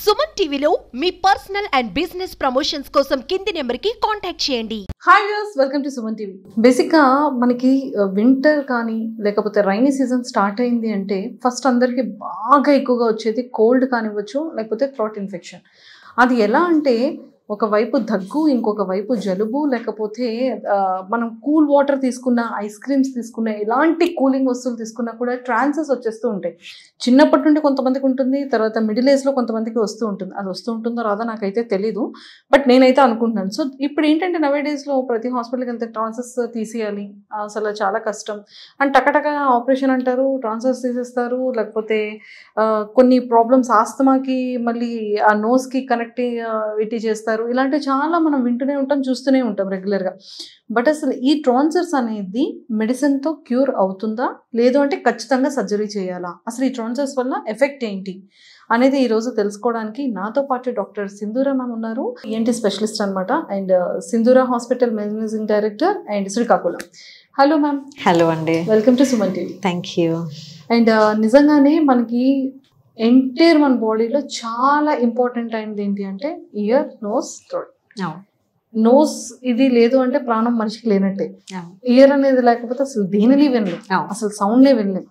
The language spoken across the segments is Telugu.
సుమన్ టీవీలో మీ పర్సనల్ అండ్ బిజినెస్ ప్రమోషన్స్ కోసం కింది నెంబర్కి కాంటాక్ట్ చేయండి. Hi viewers, welcome to Suman TV. బేసిక్గా మనకి వింటర్ కానీ లేకపోతే రైనీ సీజన్ స్టార్ట్ అయింది అంటే ఫస్ట్ అందరికీ బాగా ఎక్కువగా వచ్చేది కోల్డ్ కానివ్వచ్చు, లేకపోతే థ్రోట్ ఇన్ఫెక్షన్. అది ఎలా అంటే ఒకవైపు దగ్గు, ఇంకొక వైపు జలుబు, లేకపోతే మనం కూల్ వాటర్ తీసుకున్న, ఐస్ క్రీమ్స్ తీసుకున్న, ఎలాంటి కూలింగ్ వస్తువులు తీసుకున్నా కూడా ట్రాన్సెస్ వచ్చేస్తూ ఉంటాయి. చిన్నప్పటి నుండి కొంతమందికి ఉంటుంది, తర్వాత మిడిల్ ఏజ్లో కొంతమందికి వస్తూ ఉంటుంది. అది వస్తూ ఉంటుందో రాదో నాకైతే తెలీదు, బట్ నేనైతే అనుకుంటున్నాను. సో ఇప్పుడు ఏంటంటే నవేడేస్లో ప్రతి హాస్పిటల్కి వెళ్తే ట్రాన్సెస్ తీసేయాలి, అసలు చాలా కష్టం అండ్ టకటక ఆపరేషన్ అంటారు, ట్రాన్సెస్ తీసేస్తారు. లేకపోతే కొన్ని ప్రాబ్లమ్స్ ఆస్తమాకి మళ్ళీ ఆ నోస్కి కనెక్టివిటీ చేస్తారు. ఇలాంటివి చాలా మనం వింటూనే ఉంటాం, చూస్తూనే ఉంటాం రెగ్యులర్గా. బట్ అసలు ఈ ట్రాన్సర్స్ అనేది మెడిసిన్తో క్యూర్ అవుతుందా, లేదు అంటే ఖచ్చితంగా సర్జరీ చేయాలా, అసలు ఈ ట్రాన్సర్స్ వల్ల ఎఫెక్ట్ ఏంటి అనేది ఈరోజు తెలుసుకోవడానికి నాతో పాటు డాక్టర్ సింధూరా మ్యామ్ ఉన్నారు. ఈఎన్టీ స్పెషలిస్ట్ అనమాట, and Sindhura hospital managing director and Srikakulam. Hello ma'am. Hello అండి, welcome to Suman TV. Thank you. And నిజంగానే మనకి ఎంటైర్ మన బాడీలో చాలా ఇంపార్టెంట్ అయింది ఏంటి అంటే ఇయర్, నోస్, థ్రోట్. నోస్ ఇది లేదు అంటే ప్రాణం మనిషికి లేనట్టే. ఇయర్ అనేది లేకపోతే అసలు దేనిని వినలేం, అసలు సౌండ్లే వినలేం.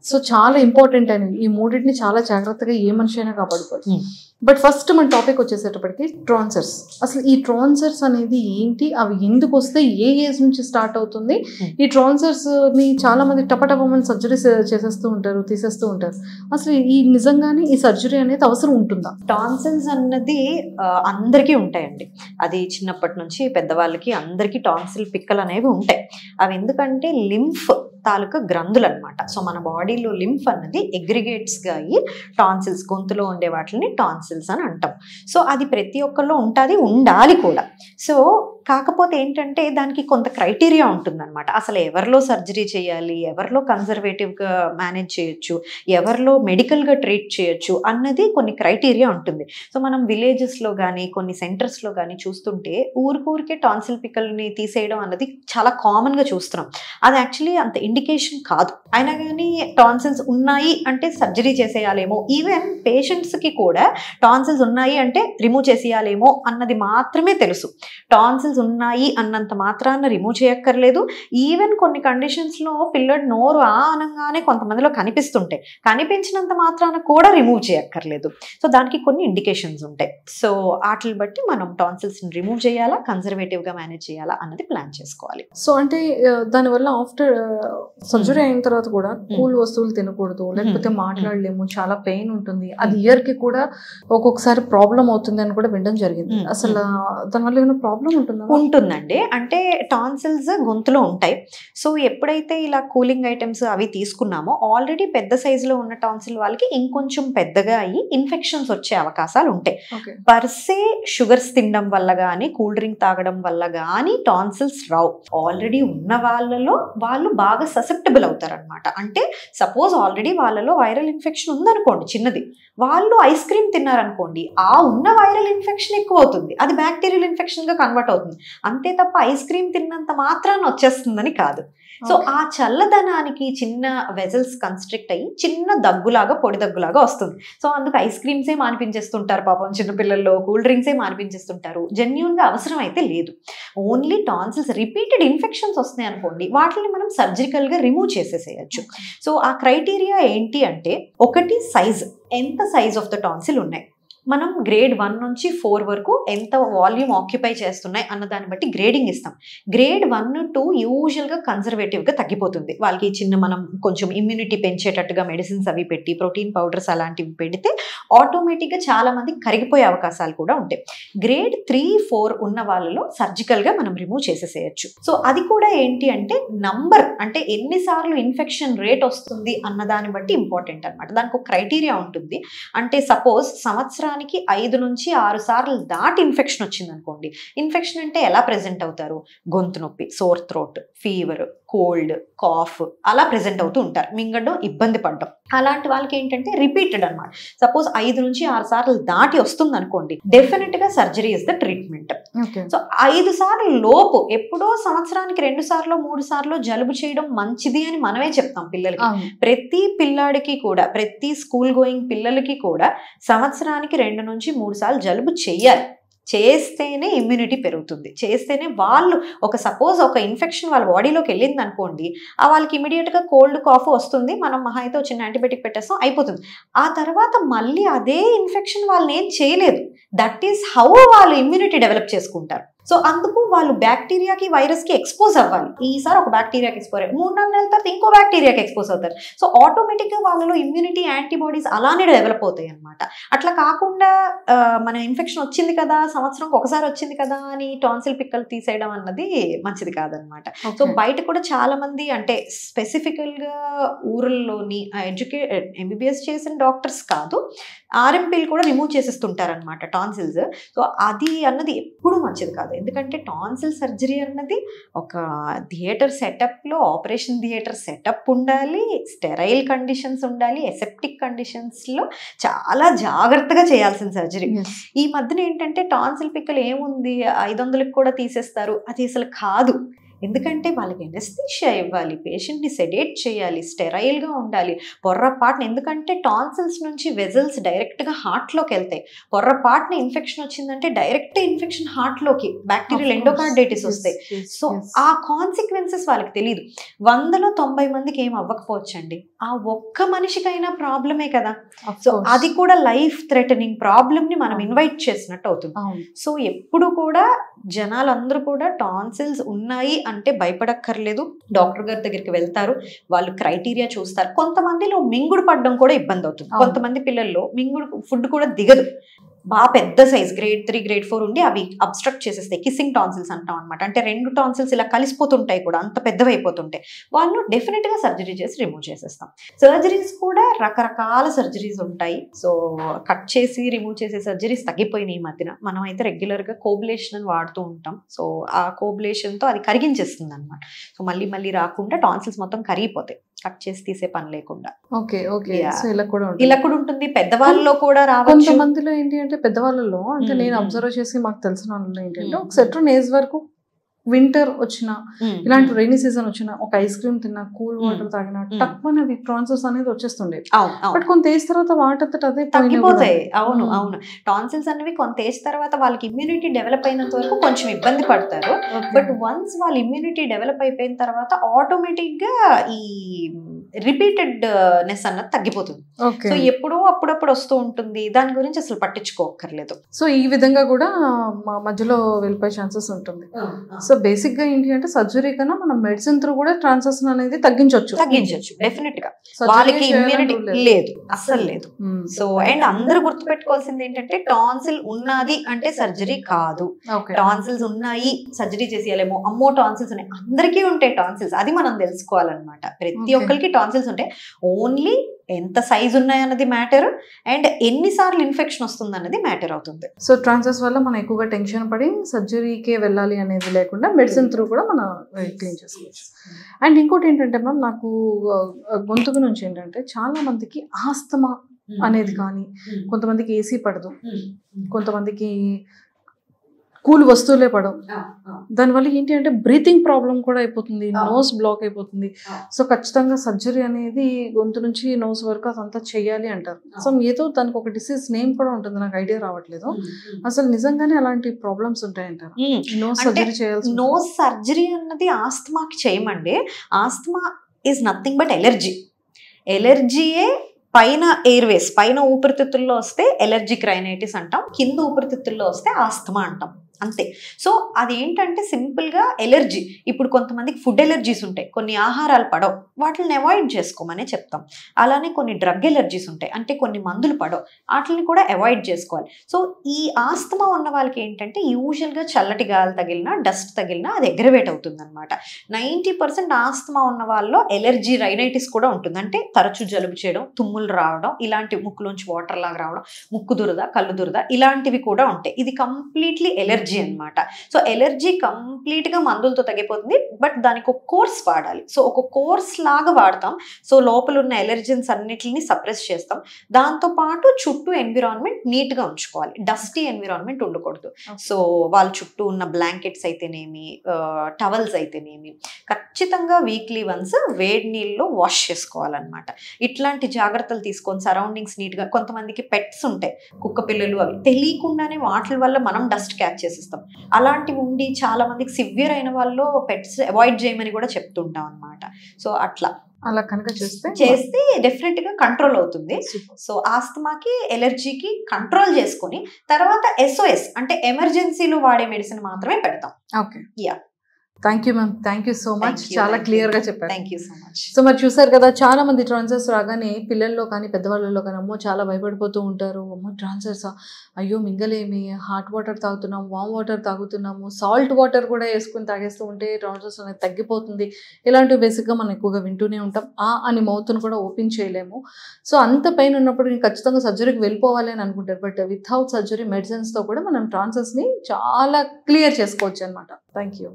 సో చాలా ఇంపార్టెంట్ అనేవి ఈ మూడింటిని చాలా జాగ్రత్తగా ఏ మనిషి అయినా కాపాడుకోవాలి. బట్ ఫస్ట్ మన టాపిక్ వచ్చేసేటప్పటికి ట్రాన్సర్స్. అసలు ఈ ట్రాన్సర్స్ అనేది ఏంటి, అవి ఎందుకు వస్తాయి, ఏ ఏజ్ నుంచి స్టార్ట్ అవుతుంది? ఈ ట్రాన్సర్స్ ని చాలా మంది టపటపమని సర్జరీ చేసేస్తూ ఉంటారు, తీసేస్తూ ఉంటారు. అసలు ఈ నిజంగానే ఈ సర్జరీ అనేది అవసరం ఉంటుందా? టాన్సిల్స్ అన్నది అందరికీ ఉంటాయండి. అది చిన్నప్పటి నుంచి పెద్దవాళ్ళకి అందరికీ టాన్సిల్ పిక్కలు అనేవి ఉంటాయి. అవి ఎందుకంటే లింఫ్ తాలూకా గ్రంథులు అనమాట. సో మన బాడీలో లింఫ్ అన్నది అగ్రిగేట్స్గా అయ్యి టాన్సిల్స్, గొంతులో ఉండే వాటిని టాన్సిల్స్ అని అంటాం. సో అది ప్రతి ఒక్కరిలో ఉంటుంది, ఉండాలి కూడా. సో కాకపోతే ఏంటంటే దానికి కొంత క్రైటీరియా ఉంటుందన్నమాట. అసలు ఎవరిలో సర్జరీ చేయాలి, ఎవరిలో కన్జర్వేటివ్గా మేనేజ్ చేయొచ్చు, ఎవరిలో మెడికల్గా ట్రీట్ చేయొచ్చు అన్నది కొన్ని క్రైటీరియా ఉంటుంది. సో మనం విలేజెస్లో కానీ కొన్ని సెంటర్స్లో కానీ చూస్తుంటే ఊరికే టాన్సిల్ పిక్కల్ని తీసేయడం అన్నది చాలా కామన్గా చూస్తున్నాం. అది యాక్చువల్లీ అంత ఇండికేషన్ కాదు. అయినా కానీ టాన్సిల్స్ ఉన్నాయి అంటే సర్జరీ చేసేయాలేమో, ఈవెన్ పేషెంట్స్కి కూడా టాన్సిల్స్ ఉన్నాయి అంటే రిమూవ్ చేసేయాలేమో అన్నది మాత్రమే తెలుసు. టాన్సిల్స్ ఉన్నాయి అన్నంత మాత్రాన రిమూవ్ చేయక్కర్లేదు. ఈవెన్ కొన్ని కండిషన్స్లో పిల్లడు నోరు అనగానే కొంతమందిలో కనిపిస్తుంటాయి, కనిపించినంత మాత్రాన కూడా రిమూవ్ చేయక్కర్లేదు. సో దానికి కొన్ని ఇండికేషన్స్ ఉంటాయి. సో వాటిని బట్టి మనం టాన్సిల్స్ని రిమూవ్ చేయాలా, కన్జర్వేటివ్గా మేనేజ్ చేయాలా అన్నది ప్లాన్ చేసుకోవాలి. సో అంటే దానివల్ల ఆఫ్టర్ సర్జరీ అయిన తర్వాత కూడా కూల్ వస్తువులు తినకూడదు, లేకపోతే మాట్లాడలేము, చాలా పెయిన్ ఉంటుంది, అది ఇయర్కి కూడా ఒక్కొక్కసారి ప్రాబ్లం అవుతుంది అని కూడా వినడం జరిగింది. అసలు దానివల్ల ఏమైనా ప్రాబ్లం ఉంటుందండి. అంటే టాన్సిల్స్ గొంతులో ఉంటాయి. సో ఎప్పుడైతే ఇలా కూలింగ్ ఐటమ్స్ అవి తీసుకున్నామో ఆల్రెడీ పెద్ద సైజులో ఉన్న టాన్సిల్ వాళ్ళకి ఇంకొంచెం పెద్దగా అయ్యి ఇన్ఫెక్షన్స్ వచ్చే అవకాశాలు ఉంటాయి. పర్సే షుగర్స్ తినడం వల్ల కానీ, కూల్ డ్రింక్ తాగడం వల్ల కానీ టాన్సిల్స్ రావు. ఆల్రెడీ ఉన్న వాళ్ళలో వాళ్ళు బాగా ససెప్టబుల్ అవుతారు అనమాట. అంటే సపోజ్ ఆల్రెడీ వాళ్ళలో వైరల్ ఇన్ఫెక్షన్ ఉందనుకోండి, చిన్నది, వాళ్ళు ఐస్ క్రీమ్ తిన్నారనుకోండి, ఆ ఉన్న వైరల్ ఇన్ఫెక్షన్ ఎక్కువ అవుతుంది, అది బ్యాక్టీరియల్ ఇన్ఫెక్షన్ గా కన్వర్ట్ అవుతుంది. అంతే తప్ప ఐస్ క్రీమ్ తిన్నంత మాత్రాన్ని వచ్చేస్తుందని కాదు. సో ఆ చల్లదనానికి చిన్న వెజల్స్ కన్స్ట్రిక్ట్ అయ్యి చిన్న దగ్గులాగా, పొడి దగ్గులాగా వస్తుంది. సో అందుకు ఐస్ క్రీమ్సే మానిపించేస్తుంటారు పాపం చిన్నపిల్లల్లో, కూల్ డ్రింక్సే మానిపించేస్తుంటారు. జెన్యూన్గా అవసరం అయితే లేదు. ఓన్లీ టాన్సిల్స్ రిపీటెడ్ ఇన్ఫెక్షన్స్ వస్తున్నాయి అనుకోండి, వాటిని మనం సర్జికల్గా రిమూవ్ చేసేసేయచ్చు. సో ఆ క్రైటీరియా ఏంటి అంటే, ఒకటి సైజ్, ఎంత సైజ్ ఆఫ్ ద టాన్సిల్ ఉన్నాయి. మనం గ్రేడ్ 1 నుంచి 4 వరకు ఎంత వాల్యూమ్ ఆక్యుపై చేస్తున్నాయి అన్న దాన్ని బట్టి గ్రేడింగ్ ఇస్తాం. గ్రేడ్ 1, 2 యూజువల్గా కన్జర్వేటివ్గా తగ్గిపోతుంది. వాళ్ళకి చిన్న మనం కొంచెం ఇమ్యూనిటీ పెంచేటట్టుగా మెడిసిన్స్ అవి పెట్టి, ప్రోటీన్ పౌడర్స్ అలాంటివి పెడితే ఆటోమేటిక్గా చాలా మంది కరిగిపోయే అవకాశాలు కూడా ఉంటాయి. గ్రేడ్ 3, 4 ఉన్న వాళ్ళలో సర్జికల్గా మనం రిమూవ్ చేసేసేయచ్చు. సో అది కూడా ఏంటి అంటే నంబర్, అంటే ఎన్నిసార్లు ఇన్ఫెక్షన్ రేట్ వస్తుంది అన్న దాన్ని బట్టి ఇంపార్టెంట్ అనమాట. దానికి ఒక క్రైటీరియా ఉంటుంది. అంటే సపోజ్ సంవత్సరానికి 5 నుంచి 6 సార్లు దాటి ఇన్ఫెక్షన్ వచ్చింది అనుకోండి. ఇన్ఫెక్షన్ అంటే ఎలా ప్రెజెంట్ అవుతారు? గొంతు నొప్పి, sore throat, fever, cold, cough అలా ప్రెజెంట్ అవుతూ ఉంటారు, మింగడం, ఇబ్బంది పడడం. అలాంటి వాళ్ళకి ఏంటంటే రిపీటెడ్ అనమాట. సపోజ్ 5 నుంచి 6 సార్లు దాటి వస్తుంది అనుకోండి, డెఫినెట్ గా surgery is the treatment. So 5 సార్లు లోపు, ఎప్పుడో సంవత్సరానికి 2 సార్లు 3 సార్లు జలుబు చేయడం మంచిది అని మనమే చెప్తాం పిల్లలకి. ప్రతి పిల్లాడికి కూడా, ప్రతి స్కూల్ గోయింగ్ పిల్లలకి కూడా సంవత్సరానికి 2 నుంచి 3 సార్లు జలుబు చెయ్యాలి. చేస్తేనే ఇమ్యూనిటీ పెరుగుతుంది, చేస్తేనే వాళ్ళు సపోజ్ ఒక ఇన్ఫెక్షన్ వాళ్ళ బాడీలోకి వెళ్ళింది అనుకోండి, వాళ్ళకి ఇమీడియట్గా కోల్డ్ కాఫ్ వస్తుంది, మనం మహా అయితే చిన్న యాంటీబయాటిక్ పెట్టేస్తాం, అయిపోతుంది. ఆ తర్వాత మళ్ళీ అదే ఇన్ఫెక్షన్ వాళ్ళని ఏం చేయలేదు. దట్ ఈస్ హౌ వాళ్ళు ఇమ్యూనిటీ డెవలప్ చేసుకుంటారు. సో అందుకు వాళ్ళు బ్యాక్టీరియాకి, వైరస్కి ఎక్స్పోజ్ అవ్వాలి. ఈసారి ఒక బ్యాక్టీరియాకి ఎక్స్పోజ్ అయ్యారు, 3-4 నెలల తర్వాత ఇంకో బ్యాక్టీరియాకి ఎక్స్పోజ్ అవుతారు. సో ఆటోమేటిక్గా వాళ్ళలో ఇమ్యూనిటీ, యాంటీబాడీస్ అలానే డెవలప్ అవుతాయి అనమాట. అట్లా కాకుండా మన ఇన్ఫెక్షన్ వచ్చింది కదా, సంవత్సరంకి ఒకసారి వచ్చింది కదా అని టాన్సిల్ పిక్కలు తీసేయడం అన్నది మంచిది కాదనమాట. సో బయట కూడా చాలా మంది, అంటే స్పెసిఫికల్గా ఊర్లలోని ఎంబీబీఎస్ చేసిన డాక్టర్స్ కాదు, ఆర్ఎంపీలు కూడా రిమూవ్ చేసేస్తుంటారనమాట టాన్సిల్స్. సో అది అన్నది ఎప్పుడు మంచిది కాదు. ఎందుకంటే టాన్సిల్ సర్జరీ అన్నది ఒక థియేటర్ సెటప్లో, ఆపరేషన్ థియేటర్ సెటప్ ఉండాలి, స్టెరైల్ కండిషన్స్ ఉండాలి, ఎసెప్టిక్ కండిషన్స్లో చాలా జాగ్రత్తగా చేయాల్సిన సర్జరీ. ఈ మధ్యన ఏంటంటే టాన్సిల్ పిక్కలు ఏముంది 500కి కూడా తీసేస్తారు, అది అసలు కాదు. ఎందుకంటే వాళ్ళకి ఎనస్థీషియా ఇవ్వాలి, పేషెంట్ని సెడేట్ చేయాలి, స్టెరైల్గా ఉండాలి. పొర్రపాటున, ఎందుకంటే టాన్సిల్స్ నుంచి వెజల్స్ డైరెక్ట్గా హార్ట్లోకి వెళ్తాయి. పొర్రపాటున ఇన్ఫెక్షన్ వచ్చిందంటే డైరెక్ట్ ఇన్ఫెక్షన్ హార్ట్లోకి, బ్యాక్టీరియల్ ఎండోకార్డైటిస్ వస్తాయి. సో ఆ కాన్సిక్వెన్సెస్ వాళ్ళకి తెలియదు. 100లో 90 మందికి ఏం అవ్వకపోవచ్చండి, ఆ ఒక్క మనిషికైనా ప్రాబ్లమే కదా. సో అది కూడా లైఫ్ థ్రెటనింగ్ ప్రాబ్లమ్ని మనం ఇన్వైట్ చేసినట్టు అవుతుంది. సో ఎప్పుడు కూడా జనాలందరూ కూడా టాన్సిల్స్ ఉన్నాయి అంటే భయపడక్కర్లేదు, డాక్టర్ గారి దగ్గరికి వెళ్తారు, వాళ్ళు క్రైటీరియా చూస్తారు. కొంతమందిలో మింగుడు పడడం కూడా ఇబ్బంది అవుతుంది. కొంతమంది పిల్లల్లో మింగుడు ఫుడ్ కూడా దిగదు, బాగా పెద్ద సైజ్ గ్రేడ్ 3, గ్రేడ్ 4 ఉండి అవి అబ్స్ట్రక్ట్ చేసేస్తాయి, కిస్సింగ్ టాన్సిల్స్ అంటాం అనమాట. అంటే 2 టాన్సిల్స్ ఇలా కలిసిపోతుంటాయి కూడా, అంత పెద్దవి అయిపోతుంటాయి. వాళ్ళు డెఫినెట్గా సర్జరీ చేసి రిమూవ్ చేసేస్తాం. సర్జరీస్ కూడా రకరకాల సర్జరీస్ ఉంటాయి. సో కట్ చేసి రిమూవ్ చేసే సర్జరీస్ తగ్గిపోయినాయి ఈ మధ్యన. మనం అయితే రెగ్యులర్గా కోబులేషన్ అని వాడుతూ ఉంటాం. సో ఆ కోబులేషన్తో అది కరిగించేస్తుంది అనమాట. సో మళ్ళీ మళ్ళీ రాకుండా టాన్సిల్స్ మొత్తం కరిగిపోతాయి, కట్ చేసి తీసే పని లేకుండా. Okay okay. సో ఇలా కూడా ఉంటుంది. పెద్దవాళ్ళలో కూడా రావచ్చు. కొంతమందిలో ఏంటి అంటే, పెద్దవాళ్ళలో అంటే నేను అబ్జర్వ్ చేసి మాకు తెలిసిన వాళ్ళు ఏంటంటే, ఒక సర్టన్ ఏజ్ వరకు వింటర్ వచ్చినా, ఇలాంటి రైనీ సీజన్ వచ్చినా, ఒక ఐస్ క్రీమ్ తిన్నా, కూల్ వాటర్ తాగినా టక్ అనేది టాన్సిల్స్ అనేది వచ్చేస్తుండే. బట్ కొంత ఏజ్ తర్వాత వాటర్ అదే తగ్గిపోతాయి. అవును అవును. టాన్సిల్స్ అనేవి కొంత ఏజ్ తర్వాత వాళ్ళకి ఇమ్యూనిటీ డెవలప్ అయినంత వరకు కొంచెం ఇబ్బంది పడతారు. బట్ వన్స్ వాళ్ళ ఇమ్యూనిటీ డెవలప్ అయిపోయిన తర్వాత ఆటోమేటిక్ గా ఈ రిపీటెడ్నెస్ అన్నది తగ్గిపోతుంది. సో ఎప్పుడో అప్పుడప్పుడు వస్తూ ఉంటుంది, దాని గురించి అసలు పట్టించుకోకర్లేదు. సో ఈ విధంగా కూడా మధ్యలో వెళ్ళిపోయే ఛాన్సెస్ ఉంటుంది. సో బేసిక్ గా ఏంటి అంటే, సర్జరీ కన్నా మనం మెడిసిన్ త్రూ కూడా ట్రాన్సాక్షన్ అనేది తగ్గించవచ్చు డెఫినెట్ గా. వాళ్ళకి ఇమ్యూనిటీ లేదు, అస్సలు లేదు. సో అండ్ అందరూ గుర్తుపెట్టుకోవాల్సింది ఏంటంటే, టాన్సిల్ ఉన్నది అంటే సర్జరీ కాదు. టాన్సిల్స్ ఉన్నాయి సర్జరీ చేసేయాలేమో, అమ్మో టాన్సిల్స్ ఉన్నాయి, అందరికీ ఉంటాయి టాన్సిల్స్, అది మనం తెలుసుకోవాలన్నమాట. ప్రతి ఒక్కరికి టాన్సిల్స్ ఉంటాయి. ఓన్లీ ఎంత సైజ్ ఉన్నాయన్నది మ్యాటర్, అండ్ ఎన్నిసార్లు ఇన్ఫెక్షన్ వస్తుంది అన్నది మ్యాటర్ అవుతుంది. సో ట్రాన్సెస్ వల్ల మనం ఎక్కువగా టెన్షన్ పడి సర్జరీకే వెళ్ళాలి అనేది లేకుండా మెడిసిన్ త్రూ కూడా మనం క్లీన్ చేసుకోవచ్చు. అండ్ ఇంకోటి ఏంటంటే మ్యామ్, నాకు గొంతుకు నుంచి ఏంటంటే చాలా మందికి ఆస్తమా అనేది కానీ, కొంతమందికి ఏసీ పడదు, కొంతమందికి కూల్ వస్తువులే పడవు. దానివల్ల ఏంటి అంటే బ్రీతింగ్ ప్రాబ్లం కూడా అయిపోతుంది, నోస్ బ్లాక్ అయిపోతుంది. సో ఖచ్చితంగా సర్జరీ అనేది గొంతు నుంచి నోస్ వరకు అదంతా చెయ్యాలి అంటారు. సో ఏదో దానికి ఒక డిసీజ్ నేమ్ కూడా ఉంటుంది, నాకు ఐడియా రావట్లేదు. అసలు నిజంగానే అలాంటి ప్రాబ్లమ్స్ ఉంటాయంటారు? నోస్ సర్జరీ చేయాల్సి? నోస్ సర్జరీ అన్నది ఆస్తమాకి చేయమండి. Asthma is nothing but allergy. ఎలర్జీయే పైన ఎయిర్వేస్, పైన ఊపిరితిత్తుల్లో వస్తే ఎలర్జిక్ రైనైటిస్ అంటాం, కింద ఊపిరితిత్తుల్లో వస్తే ఆస్తమా అంటాం, అంతే. సో అదేంటంటే సింపుల్గా ఎలర్జీ. ఇప్పుడు కొంతమందికి ఫుడ్ ఎలర్జీస్ ఉంటాయి, కొన్ని ఆహారాలు పడవు, వాటిని అవాయిడ్ చేసుకోమనే చెప్తాం. అలానే కొన్ని డ్రగ్ ఎలర్జీస్ ఉంటాయి, అంటే కొన్ని మందులు పడవు, వాటిని కూడా అవాయిడ్ చేసుకోవాలి. సో ఈ ఆస్తమా ఉన్న వాళ్ళకి ఏంటంటే యూజువల్గా చల్లటి గాలి తగిలినా, డస్ట్ తగిలినా అది ఎగ్రవేట్ అవుతుంది అనమాట. 90% ఆస్తమా ఉన్న వాళ్ళలో ఎలర్జీ రైనైటిస్ కూడా ఉంటుంది, అంటే తరచూ జలుబు చేయడం, తుమ్ములు రావడం, ఇలాంటి ముక్కులోంచి వాటర్ లాగా రావడం, ముక్కు దురద, కళ్ళు దురద, ఇలాంటివి కూడా ఉంటాయి. ఇది కంప్లీట్లీ ఎలర్జీ. ఎలర్జీ అన్నమాట. సో ఎలర్జీ కంప్లీట్ గా మందులతో తగ్గిపోతుంది, బట్ దానికి ఒక కోర్స్ వాడాలి. సో ఒక కోర్స్ లాగా వాడతాం. సో లోపల ఉన్న ఎలర్జెన్స్ అన్నిటిని సప్రెస్ చేస్తాం. దాంతో పాటు చుట్టూ ఎన్విరాన్మెంట్ నీట్ గా ఉంచుకోవాలి, డస్టీ ఎన్విరాన్మెంట్ ఉండకూడదు. సో వాళ్ళ చుట్టూ ఉన్న బ్లాంకెట్స్ అయితేనేమి, టవల్స్ అయితేనేమి ఖచ్చితంగా వీక్లీ వన్స్ వేడి నీళ్ళలో వాష్ చేసుకోవాలన్నమాట. ఇట్లాంటి జాగ్రత్తలు తీసుకొని సరౌండింగ్స్ నీట్ గా, కొంతమందికి పెట్స్ ఉంటాయి, కుక్క పిల్లలు, అవి తెలియకుండానే వాటి వల్ల మనం డస్ట్ క్యాచ్ చేసేస్తాం. అలాంటివి ఉండి చాలా మందికి సివియర్ అయిన వాళ్ళు పెట్స్ అవాయిడ్ చేయమని కూడా చెప్తుంటాం అన్నమాట. సో అలా కనుక చేస్తే డెఫినెట్ గా కంట్రోల్ అవుతుంది. సో ఆస్తమాకి, ఎలర్జీకి కంట్రోల్ చేసుకొని తర్వాత SOS అంటే ఎమర్జెన్సీలో వాడే మెడిసిన్ మాత్రమే పెడతాం. Okay, yeah. Thank you ma'am, thank you so much, చాలా క్లియర్ గా చెప్పారు. Thank you so much. So మరి చూసారు కదా, చాలా మంది ట్రాన్సర్స్ రాగానే పిల్లల్లో కానీ పెద్దవాళ్ళలో కానీ అమ్మో చాలా భయపడిపోతూ ఉంటారు. అమ్మో ట్రాన్సర్సా, అయ్యో మింగలేమి, హాట్ వాటర్ తాగుతున్నాము, వామ్ వాటర్ తాగుతున్నాము, సాల్ట్ వాటర్ కూడా వేసుకుని తాగేస్తూ ఉంటే ట్రాన్సర్స్ అనేది తగ్గిపోతుంది, ఇలాంటివి బేసిక్గా మనం ఎక్కువగా వింటూనే ఉంటాం. అని మౌత్ను కూడా ఓపెన్ చేయలేము. సో అంత పెయిన్ ఉన్నప్పుడు నేను ఖచ్చితంగా సర్జరీకి వెళ్ళిపోవాలి అని అనుకుంటారు. బట్ వితౌట్ సర్జరీ మెడిసిన్స్తో కూడా మనం ట్రాన్సర్స్ని చాలా క్లియర్ చేసుకోవచ్చు అనమాట. Thank you.